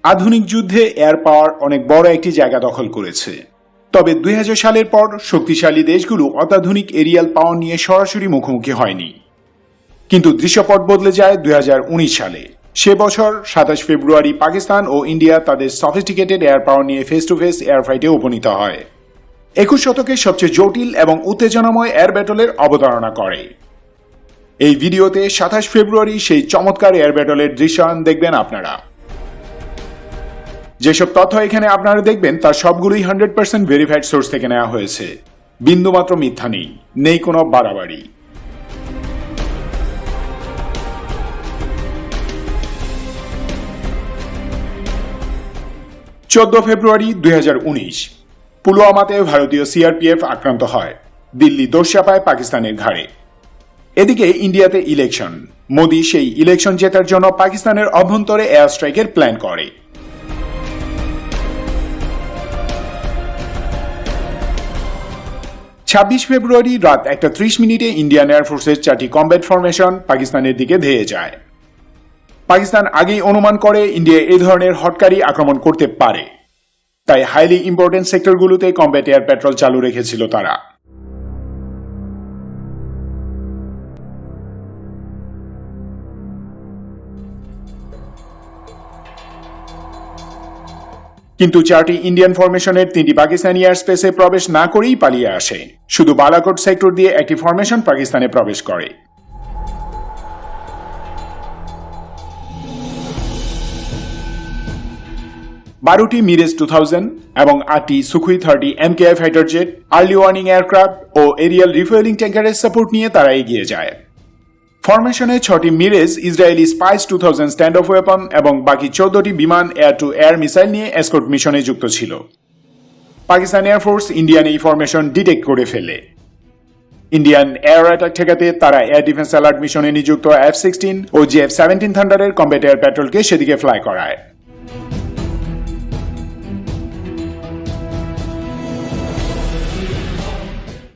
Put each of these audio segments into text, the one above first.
আধুনিক যুদ্ধে air power অনেক বড় একটি জায়গা দখল করেছে। তবে 2000 সালের পর শক্তিশালী দেশগুলো অত্যাধুনিক এরিয়াল পাওয়ার নিয়ে সরাসরি মুখোমুখি হয়নি। কিন্তু দৃশ্যপট বদলে যায় 2019 সালে। সে বছর 27 ফেব্রুয়ারি পাকিস্তান ও ইন্ডিয়া তাদের সফিস্টিকেটেড এয়ার পাওয়ার নিয়ে ফেস টু ফেস এয়ার ফাইটে উপনীত হয়। 21 শতকের সবচেয়ে জটিল এবং উত্তেজনাময় এয়ার ব্যাটলের অবতারণা করে। এই ভিডিওতে 27 ফেব্রুয়ারি সেই চমৎকার এয়ার ব্যাটলের দৃশ্যায়ন দেখবেন আপনারা। যেসব তথ্য এখানে আপনারা দেখবেন তার সবগুলোই 100% ভেরিফাইড সোর্স থেকে নেওয়া হয়েছে। বিন্দুমাত্র মিথ্যা নেই, নেই কোনো বাড়াবাড়ি। 14 ফেব্রুয়ারি 2019 পুলওয়ামাতে ভারতীয় সিআরপিএফ আক্রান্ত হয়। দিল্লি দোষ চাপায় পাকিস্তানের ঘাড়ে। এদিকে ইন্ডিয়াতে ইলেকশন। মোদি সেই ইলেকশন জেতার জন্য পাকিস্তানের অভ্যন্তরে এয়ার স্ট্রাইকের প্ল্যান করে। 26 ফেব্রুয়ারি রাত 1:30 ইন্ডিয়ান এয়ারফোর্সের 4টি কমব্যাট ফরমেশন পাকিস্তানের দিকে ধেয়ে যায়। পাকিস্তান আগেই অনুমান করে ইন্ডিয়া এই ধরনের হটকারী আক্রমণ করতে পারে, তাই হাইলি ইম্পর্টেন্ট সেক্টরগুলোতে কমব্যাট এয়ার পেট্রোল চালু রেখেছিল তারা। কিন্তু 4টি ইন্ডিয়ান ফরমেশনের 3টি পাকিস্তানি এয়ার স্পেসে প্রবেশ না করেই পালিয়ে আসে। শুধু বালাকোট সেক্টর দিয়ে একটি ফরমেশন পাকিস্তানে প্রবেশ করে। বারোটি মিরেজ 2000 এবং 8টি Sukhoi 30 MKI fighter jet, early warning aircraft ও এরিয়াল রিফুয়েলিং ট্যাঙ্কারের সাপোর্ট নিয়ে তারা এগিয়ে যায়। ফরমেশনে 6টি Mirage, Israeli Spice 2000 stand off weapon এবং বাকি 14টি বিমান এয়ার টু এয়ার মিসাইল নিয়ে এসকর্ট মিশনে যুক্ত ছিল। পাকিস্তান এয়ারফোর্স ইন্ডিয়ান এই ফরমেশন ডিটেক্ট করে ফেলে। ইন্ডিয়ান এয়ার অ্যাটাক ঠেকাতে তারা এয়ার ডিফেন্স অ্যালার্ট মিশনে নিযুক্ত F-16 ও JF-17 থান্ডারের কমব্যাট এয়ার পেট্রোলকে সেদিকে ফ্লাই করায়।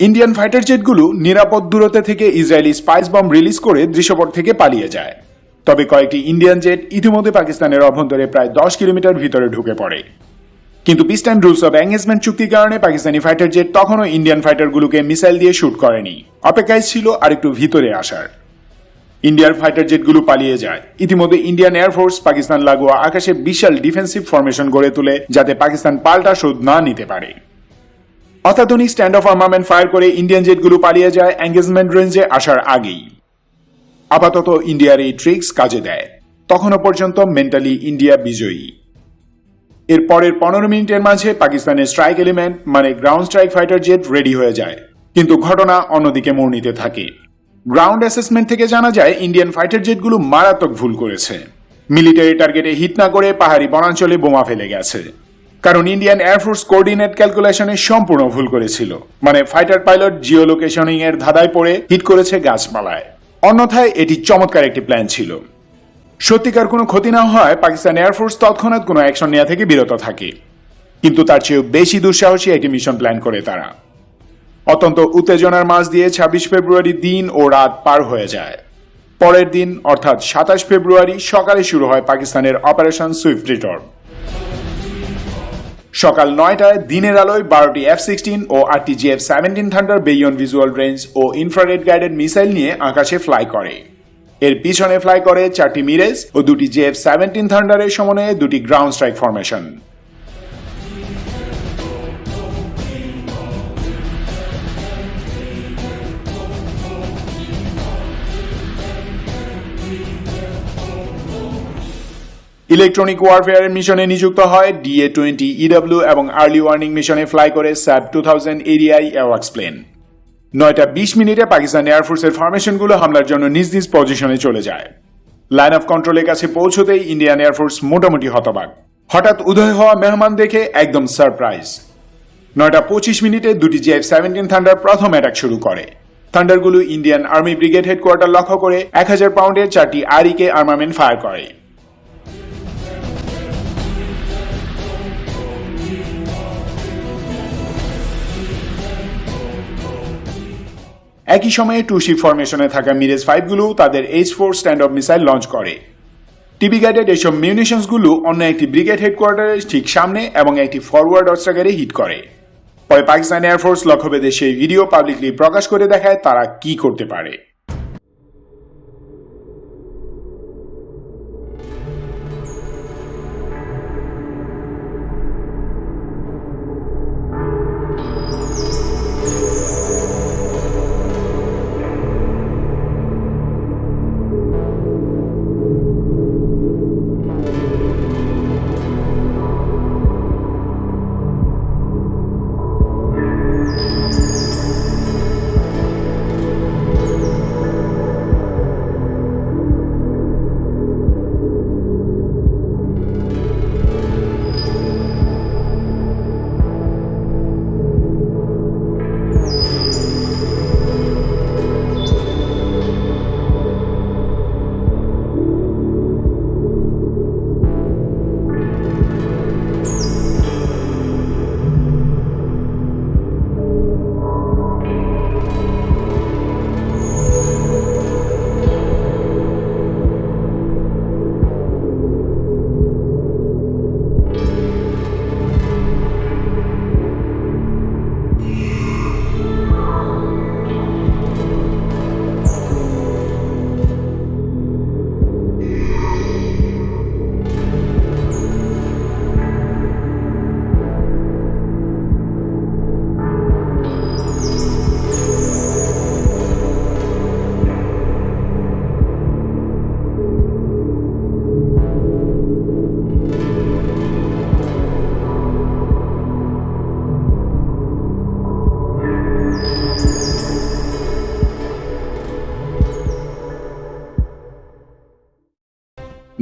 ইন্ডিয়ান ফাইটার জেটগুলো নিরাপদ দূরত্বে থেকে ইসরায়েলি স্পাইস বম্ব রিলিজ করে দৃশ্যপট থেকে পালিয়ে যায়। তবে কয়েকটি ইন্ডিয়ান জেট ইতিমধ্যে পাকিস্তানের অভ্যন্তরে প্রায় 10 কিলোমিটার ভিতরে ঢুকে পড়ে। কিন্তু piece time rules of engagement চুক্তির কারণে পাকিস্তানি ফাইটার জেট তখনও ইন্ডিয়ান ফাইটারগুলোকে মিসাইল দিয়ে শুট করেনি, অপেক্ষায় ছিল আরেকটু ভিতরে আসার। ইন্ডিয়ার ফাইটার জেটগুলো পালিয়ে যায়। ইতিমধ্যে ইন্ডিয়ান এয়ারফোর্স পাকিস্তান লাগোয়া আকাশে বিশাল ডিফেন্সিভ ফরমেশন গড়ে তোলে, যাতে পাকিস্তান পাল্টা শোধ না নিতে পারে। অত্যাধুনিক স্ট্যান্ড অফ আর্মামেন্ট ফায়ার করে ইন্ডিয়ান জেটগুলো পালিয়ে যায় এঙ্গেজমেন্ট রেঞ্জে আসার আগেই। আপাতত ইন্ডিয়ার এই ট্রিক্স কাজে দেয়। তখনও পর্যন্ত মেন্টালি ইন্ডিয়া বিজয়ী। এর পরের 15 মিনিটের মাঝে পাকিস্তানের স্ট্রাইক এলিমেন্ট মানে ground strike fighter jet ready হয়ে যায়। কিন্তু ঘটনা অন্যদিকে মোড় নিতে থাকে। গ্রাউন্ড অ্যাসেসমেন্ট থেকে জানা যায় ইন্ডিয়ান ফাইটার জেটগুলো মারাত্মক ভুল করেছে। মিলিটারি টার্গেটে হিট না করে পাহাড়ি বনাঞ্চলে বোমা ফেলে গেছে। কারণ ইন্ডিয়ান এয়ারফোর্স কোঅর্ডিনেট ক্যালকুলেশনে সম্পূর্ণ ভুল করেছিল। মানে ফাইটার পাইলট জিও লোকেশনিং এর ধাঁধায় পড়ে হিট করেছে গাছপালায়। অন্যথায় এটি চমৎকার একটি প্ল্যান ছিল। সত্যিকার কোনো ক্ষতি না হয় পাকিস্তান এয়ারফোর্স তৎক্ষণাৎ কোনো অ্যাকশন নেওয়া থেকে বিরত থাকে। কিন্তু তার চেয়েও বেশি দুঃসাহসী একটি মিশন প্ল্যান করে তারা। অত্যন্ত উত্তেজনার মাঝ দিয়ে 26 ফেব্রুয়ারি দিন ও রাত পার হয়ে যায়। পরের দিন অর্থাৎ 27 ফেব্রুয়ারি সকালে শুরু হয় পাকিস্তানের অপারেশন সুইফট রিটর্ন। সকাল 9টায় দিনের আলোয় 12টি F-16 ও 8টি JF-17 thunder beyond visual range ও ইনফ্রারেড গাইডেড মিসাইল নিয়ে আকাশে ফ্লাই করে। এর পিছনে ফ্লাই করে 4টি মিরেজ ও 2টি JF-17 থান্ডারের সমন্বয়ে 2টি গ্রাউন্ড স্ট্রাইক ফরমেশন। ইলেকট্রনিক ওয়ারফেয়ারের মিশনে নিযুক্ত হয় DA-20 EW এবং আর্লি ওয়ার্নিং মিশনে ফ্লাই করে SAB-2000 ADI এয়ারওয়ার্কস প্লেন। 9:20 পাকিস্তান এয়ারফোর্সের ফরমেশনগুলো হামলার জন্য নিজ নিজ পজিশনে চলে যায়। লাইন অফ কন্ট্রোলের কাছে পৌঁছতেই ইন্ডিয়ান এয়ারফোর্স মোটামুটি হতবাক। হঠাৎ উদয় হওয়া মেহমান দেখে একদম সারপ্রাইজ। 9:25 2টি JF-17 থান্ডার প্রথম অ্যাটাক শুরু করে। থান্ডারগুলো ইন্ডিয়ান আর্মি ব্রিগেড হেডকোয়ার্টার লক্ষ্য করে 1000 পাউন্ডের 4টি REK আর্মামেন্ট ফায়ার করে। একই সময়ে টু শিপ ফরমেশনে থাকা মিরেজ 5 গুলো তাদের H-4 stand of missile launch করে। টিভি গাইডেড এসব মিউনিশনসগুলো অন্য একটি ব্রিগেড হেডকোয়ার্টারের ঠিক সামনে এবং একটি ফরওয়ার্ড অস্ত্রাগারে হিট করে। পরে পাকিস্তান এয়ারফোর্স লক্ষ্যভেদে সেই ভিডিও পাবলিকলি প্রকাশ করে দেখায় তারা কি করতে পারে।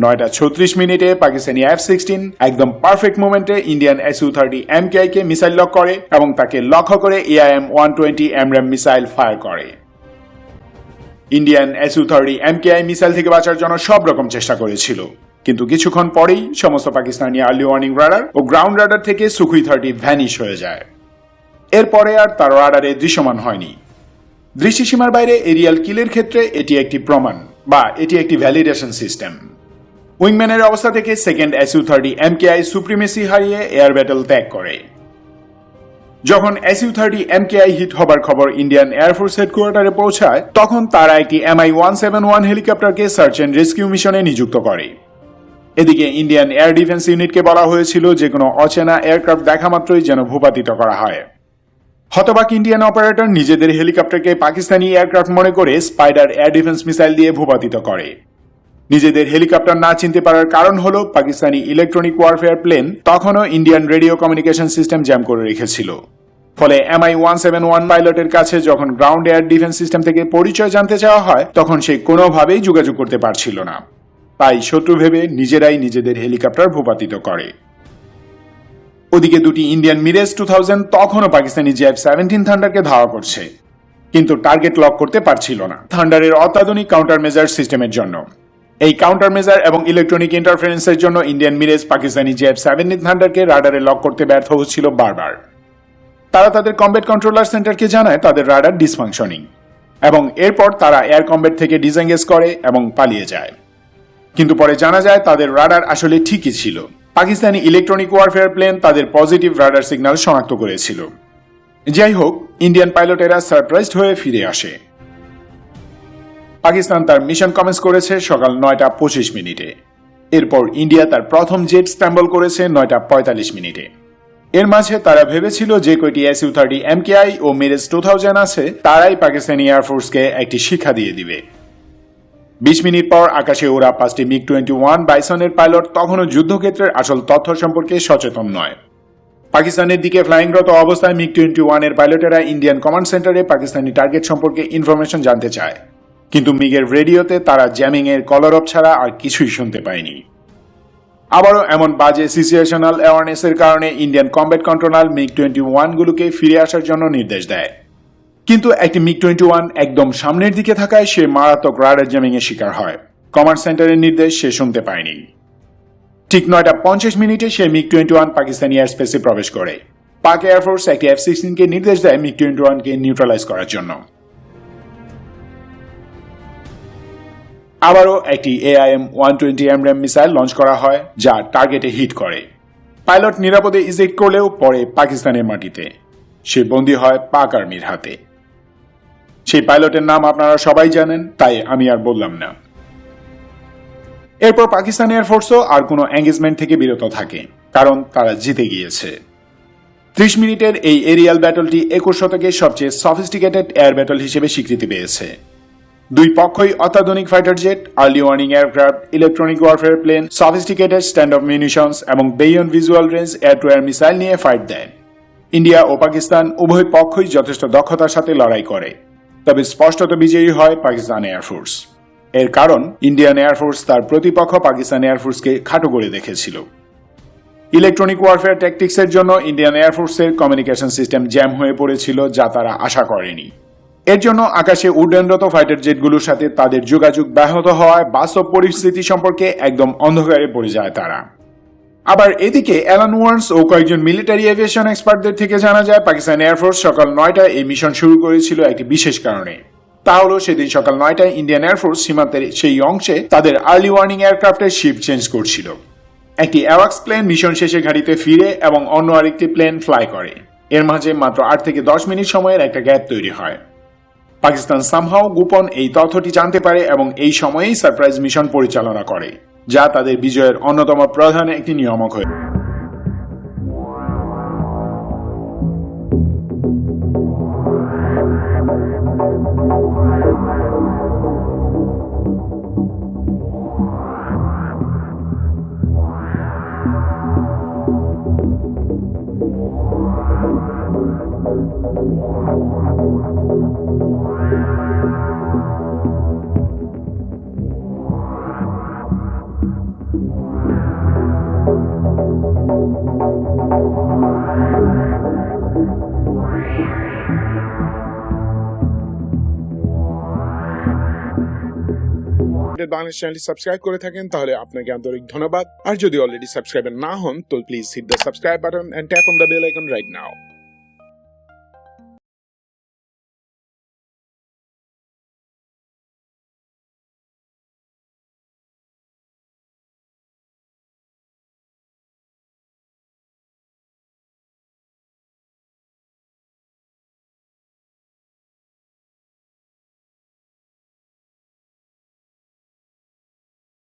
নয়টা 36 মিনিটে পাকিস্তানি F-16 একদম পারফেক্ট মোমেন্টে ইন্ডিয়ান Su-30 MKI কে মিসাইল লক করে এবং তাকে লক্ষ্য করে AIM-120 AMRAAM মিসাইল ফায়ার করে। ইন্ডিয়ান Su-30 MKI মিসাইল থেকে বাঁচার জন্য সব রকম চেষ্টা করেছিল, কিন্তু কিছুক্ষণ পরেই সমস্ত পাকিস্তানি আর্লি ওয়ার্নিং রাডার ও গ্রাউন্ড রাডার থেকে Sukhoi 30 ভ্যানিশ হয়ে যায়। এরপরে আর তার রাডারে দৃশ্যমান হয়নি। দৃষ্টিসীমার বাইরে এরিয়াল কিলের ক্ষেত্রে এটি একটি প্রমাণ বা এটি একটি ভ্যালিডেশন সিস্টেম। উইংম্যানের অবস্থা থেকে সেকেন্ড Su-30 MKI সুপ্রিমেসি হারিয়ে এয়ার ব্যাটল ত্যাগ করে। যখন Su-30 MKI হিট হবার খবর ইন্ডিয়ান এয়ারফোর্স হেডকোয়ার্টারে পৌঁছায়, তখন তারা একটি Mi-171 হেলিকপ্টারকে সার্চ অ্যান্ড রেস্কিউ মিশনে নিযুক্ত করে। এদিকে ইন্ডিয়ান এয়ার ডিফেন্স ইউনিটকে বলা হয়েছিল যে কোনো অচেনা এয়ারক্রাফট দেখা মাত্রই যেন ভূপাতিত করা হয়। হতবাক ইন্ডিয়ান অপারেটর নিজেদের হেলিকপ্টারকে পাকিস্তানি এয়ারক্রাফট মনে করে স্পাইডার এয়ার ডিফেন্স মিসাইল দিয়ে ভূপাতিত করে। নিজেদের হেলিকপ্টার না চিনতে পারার কারণ হলো পাকিস্তানি ইলেকট্রনিক ওয়ারফেয়ার প্লেন তখনও Indian radio communication system jam করে রেখেছিল। ফলে Mi-171 পাইলটের কাছে যখন গ্রাউন্ড এয়ার ডিফেন্স সিস্টেম থেকে পরিচয় জানতে চাওয়া হয়, তখন সে কোনোভাবেই যোগাযোগ করতে পারছিল না। তাই শত্রু ভেবে নিজেরাই নিজেদের হেলিকপ্টার ভূপাতিত করে। ওদিকে দুটি ইন্ডিয়ান মিরেজ 2000 তখনও পাকিস্তানি F-17 থান্ডারকে ধাওয়া করছে, কিন্তু টার্গেট লক করতে পারছিল না থান্ডারের অত্যাধুনিক কাউন্টার মেজার সিস্টেমের জন্য। এই কাউন্টার মেজার এবং ইলেকট্রনিক ইন্টারফারেন্সের জন্য ইন্ডিয়ান মিরেজ পাকিস্তানি F-17 থান্ডারকে রাডারে লক করতে ব্যর্থ হচ্ছিল বারবার। তারা তাদের কমব্যাট কন্ট্রোলার সেন্টারকে জানায় তাদের রাডার ডিসফাংশনিং, এবং এরপর তারা এয়ার কমব্যাট থেকে ডিসএঙ্গেজ করে এবং পালিয়ে যায়। কিন্তু পরে জানা যায় তাদের রাডার আসলে ঠিকই ছিল। পাকিস্তানি ইলেকট্রনিক ওয়ারফেয়ার প্লেন তাদের পজিটিভ রাডার সিগন্যাল শনাক্ত করেছিল। যাই হোক, ইন্ডিয়ান পাইলটেরা সারপ্রাইজড হয়ে ফিরে আসে। পাকিস্তান তার মিশন কমেন্স করেছে সকাল 9টা 25 মিনিটে। এরপর ইন্ডিয়া তার প্রথম জেট স্ক্র্যাম্বল করেছে 9টা 45 মিনিটে। এর মাঝে তারা ভেবেছিল যে কয়টি Su-30 MKI ও মিরেজ 2000 আছে তারাই পাকিস্তানি এয়ারফোর্সকে একটি শিক্ষা দিয়ে দিবে। 20 মিনিট পর আকাশে ওরা 5টি MiG-21 বাইসনের পাইলট তখনও যুদ্ধক্ষেত্রের আসল তথ্য সম্পর্কে সচেতন নয়। পাকিস্তানের দিকে ফ্লাইংরত অবস্থায় MiG-21 এর পাইলটেরা ইন্ডিয়ান কমান্ড সেন্টারে পাকিস্তানি টার্গেট সম্পর্কে ইনফরমেশন জানতে চায়, কিন্তু মিগের রেডিওতে তারা জ্যামিং এর কলরব ছাড়া আর কিছুই শুনতে পায়নি। আবারও এমন বাজে সিচুয়েশনাল অ্যাওয়ারনেসের কারণে ইন্ডিয়ান কমব্যাট কন্ট্রোলার MiG-21 গুলোকে ফিরে আসার জন্য নির্দেশ দেয়, কিন্তু একটি MiG-21 একদম সামনের দিকে থাকায় সে মারাত্মক রাডার জ্যামিং এর শিকার হয়। কমান্ড সেন্টারের নির্দেশ সে শুনতে পায়নি। ঠিক 9টা 50 মিনিটে সে MiG-21 পাকিস্তানি এয়ার স্পেসে প্রবেশ করে। পাক এয়ারফোর্স একটি F-16 কে নির্দেশ দেয় MiG-21 কে নিউট্রালাইজ করার জন্য। আবারও একটি AIM-120 AMRAAM মিসাইল লঞ্চ করা হয় যা টার্গেটে হিট করে। পাইলট নিরাপদে ইজেক্ট করলেও পরে পাকিস্তানের মাটিতে। সে বন্দী হয় পাক আর্মির হাতে। সেই পাইলটের নাম আপনারা সবাই জানেন, তাই আমি আর বললাম না। এরপর পাকিস্তান এয়ারফোর্সও আর কোনো এঙ্গেজমেন্ট থেকে বিরত থাকে, কারণ তারা জিতে গিয়েছে। 30 মিনিটের এই এরিয়াল ব্যাটলটি 21 শতকের সবচেয়ে সফিস্টিকেটেড এয়ার ব্যাটল হিসেবে স্বীকৃতি পেয়েছে। দুই পক্ষই অত্যাধুনিক fighter jet, early warning aircraft, electronic warfare plane, sophisticated stand off munitions এবং beyond visual range air to air missile নিয়ে ফাইট দেয়। ইন্ডিয়া ও পাকিস্তান উভয় পক্ষই যথেষ্ট দক্ষতার সাথে লড়াই করে, তবে স্পষ্টত বিজয়ী হয় পাকিস্তান এয়ারফোর্স। এর কারণ ইন্ডিয়ান এয়ারফোর্স তার প্রতিপক্ষ পাকিস্তান এয়ারফোর্সকে খাটো করে দেখেছিল। ইলেকট্রনিক ওয়ারফেয়ার ট্যাকটিক্সের জন্য ইন্ডিয়ান এয়ারফোর্সের কমিউনিকেশন সিস্টেম জ্যাম হয়ে পড়েছিল, যা তারা আশা করেনি। এর জন্য আকাশে উড্ডয়নরত ফাইটার জেটগুলোর সাথে তাদের যোগাযোগ ব্যাহত হওয়ায় বাস্তব পরিস্থিতি সম্পর্কে একদম অন্ধকারে পড়ে যায় তারা। আবার এদিকে অ্যালান ওয়ার্নস ও কয়েকজন মিলিটারি এভিয়েশন এক্সপার্টদের থেকে জানা যায় পাকিস্তান এয়ারফোর্স সকাল 9টায় এই মিশন শুরু করেছিল একটি বিশেষ কারণে। তা হলো সেদিন সকাল 9টায় ইন্ডিয়ান এয়ারফোর্স সীমান্তের সেই অংশে তাদের আর্লি ওয়ার্নিং এয়ারক্রাফটের শিফট চেঞ্জ করছিল। একটি অ্যাওয়াক্স প্লেন মিশন শেষে ঘাঁটিতে ফিরে এবং অন্য আরেকটি প্লেন ফ্লাই করে। এর মাঝে মাত্র 8 থেকে 10 মিনিট সময়ের একটা গ্যাপ তৈরি হয়। পাকিস্তান সামহাও গোপন এই তথ্যটি জানতে পারে এবং এই সময়েই সারপ্রাইজ মিশন পরিচালনা করে, যা তাদের বিজয়ের অন্যতম প্রধান একটি নিয়ামক হয়ে। বাংলাদেশ চ্যানেলটি সাবস্ক্রাইব করে থাকেন তাহলে আপনাকে আন্তরিক ধন্যবাদ। আর যদি অলরেডি সাবস্ক্রাইবার না হন তো please hit the subscribe button and tap on the bell icon right now.